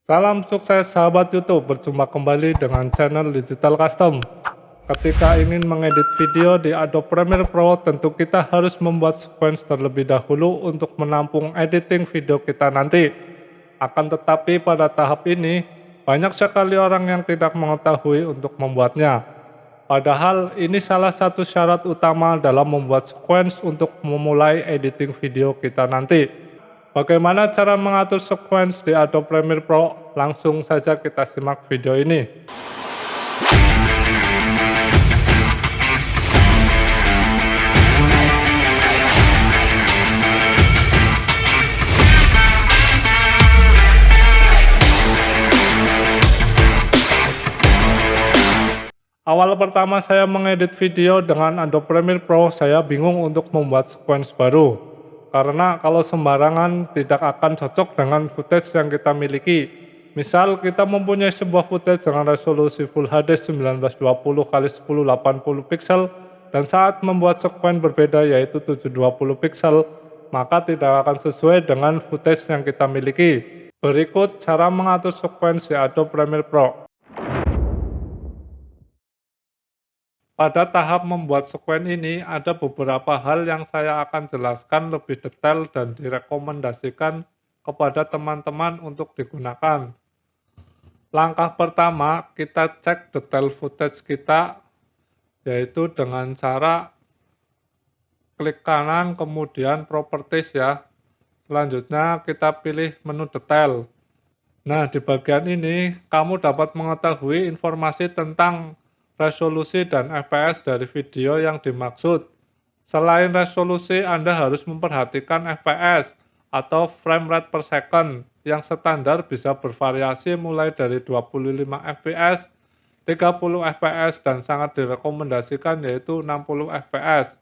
Salam sukses sahabat YouTube, berjumpa kembali dengan channel Digital Custom. Ketika ingin mengedit video di Adobe Premiere Pro, tentu kita harus membuat sequence terlebih dahulu untuk menampung editing video kita nanti. Akan tetapi pada tahap ini, banyak sekali orang yang tidak mengetahui untuk membuatnya. Padahal ini salah satu syarat utama dalam membuat sequence untuk memulai editing video kita nanti. Bagaimana cara mengatur sequence di Adobe Premiere Pro? Langsung saja kita simak video ini. Awal pertama saya mengedit video dengan Adobe Premiere Pro, saya bingung untuk membuat sequence baru. Karena kalau sembarangan tidak akan cocok dengan footage yang kita miliki. Misal kita mempunyai sebuah footage dengan resolusi Full HD 1920x1080 pixel dan saat membuat sequence berbeda yaitu 720 pixel, maka tidak akan sesuai dengan footage yang kita miliki. Berikut cara mengatur sequence di Adobe Premiere Pro. Pada tahap membuat sequence ini, ada beberapa hal yang saya akan jelaskan lebih detail dan direkomendasikan kepada teman-teman untuk digunakan. Langkah pertama, kita cek detail footage kita, yaitu dengan cara klik kanan, kemudian properties ya. Selanjutnya kita pilih menu detail. Nah, di bagian ini, kamu dapat mengetahui informasi tentang resolusi dan FPS dari video yang dimaksud. Selain resolusi, Anda harus memperhatikan FPS atau frame rate per second yang standar bisa bervariasi mulai dari 25 fps, 30 fps, dan sangat direkomendasikan yaitu 60 fps.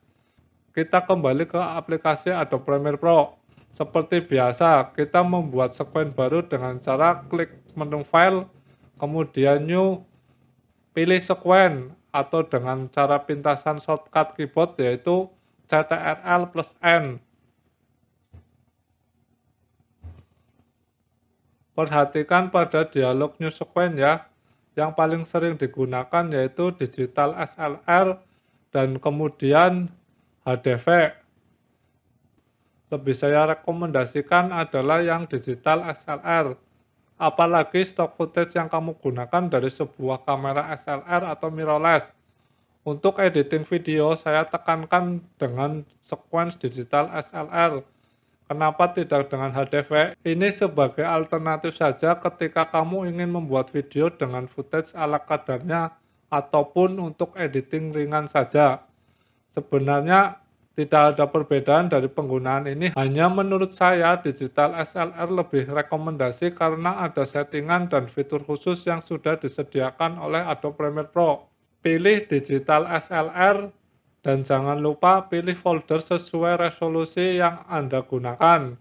Kita kembali ke aplikasi Adobe Premiere Pro. Seperti biasa, kita membuat sequence baru dengan cara klik menu file, kemudian new, pilih sequence atau dengan cara pintasan shortcut keyboard yaitu Ctrl+N. Perhatikan pada dialog new sequence ya. Yang paling sering digunakan yaitu digital SLR dan kemudian HDV. Lebih saya rekomendasikan adalah yang digital SLR. Apalagi stock footage yang kamu gunakan dari sebuah kamera SLR atau mirrorless. Untuk editing video, saya tekankan dengan sequence digital SLR. Kenapa tidak dengan HDV? Ini sebagai alternatif saja ketika kamu ingin membuat video dengan footage ala kadarnya ataupun untuk editing ringan saja. Sebenarnya tidak ada perbedaan dari penggunaan ini, hanya menurut saya digital SLR lebih rekomendasi karena ada settingan dan fitur khusus yang sudah disediakan oleh Adobe Premiere Pro. Pilih digital SLR dan jangan lupa pilih folder sesuai resolusi yang Anda gunakan.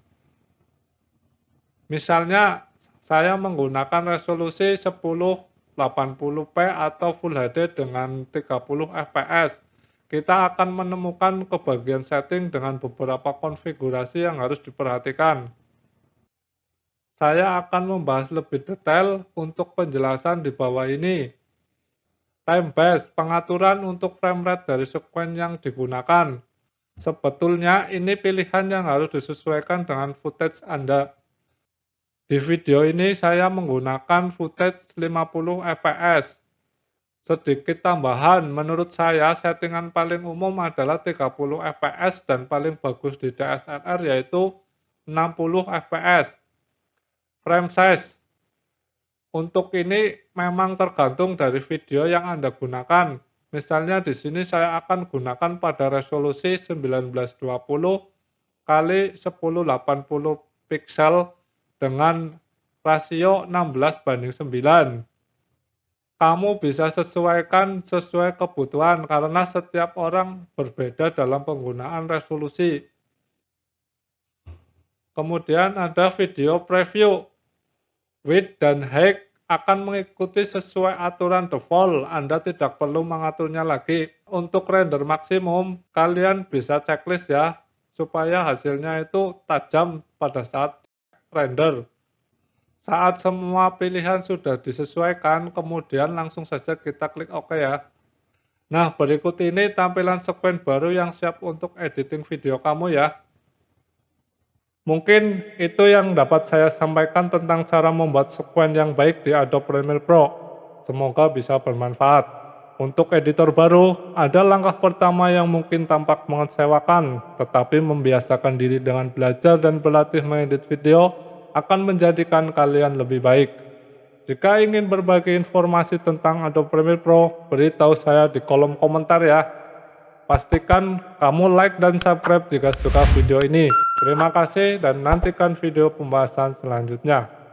Misalnya, saya menggunakan resolusi 1080p atau Full HD dengan 30 fps. Kita akan menemukan ke bagian setting dengan beberapa konfigurasi yang harus diperhatikan. Saya akan membahas lebih detail untuk penjelasan di bawah ini. Time base, pengaturan untuk frame rate dari sequence yang digunakan. Sebetulnya ini pilihan yang harus disesuaikan dengan footage Anda. Di video ini saya menggunakan footage 50 fps. Sedikit tambahan, menurut saya settingan paling umum adalah 30 fps dan paling bagus di DSLR yaitu 60 fps. Frame size, untuk ini memang tergantung dari video yang Anda gunakan. Misalnya di sini saya akan gunakan pada resolusi 1920 x 1080 pixel dengan rasio 16:9. Kamu bisa sesuaikan sesuai kebutuhan karena setiap orang berbeda dalam penggunaan resolusi. Kemudian ada video preview. Width dan height akan mengikuti sesuai aturan default. Anda tidak perlu mengaturnya lagi. Untuk render maksimum, kalian bisa checklist ya, supaya hasilnya itu tajam pada saat render. Saat semua pilihan sudah disesuaikan, kemudian langsung saja kita klik OK ya. Nah, berikut ini tampilan sekuen baru yang siap untuk editing video kamu ya. Mungkin itu yang dapat saya sampaikan tentang cara membuat sekuen yang baik di Adobe Premiere Pro. Semoga bisa bermanfaat. Untuk editor baru, ada langkah pertama yang mungkin tampak mengecewakan, tetapi membiasakan diri dengan belajar dan berlatih mengedit video akan menjadikan kalian lebih baik. Jika ingin berbagi informasi tentang Adobe Premiere Pro, beritahu saya di kolom komentar ya. Pastikan kamu like dan subscribe jika suka video ini. Terima kasih dan nantikan video pembahasan selanjutnya.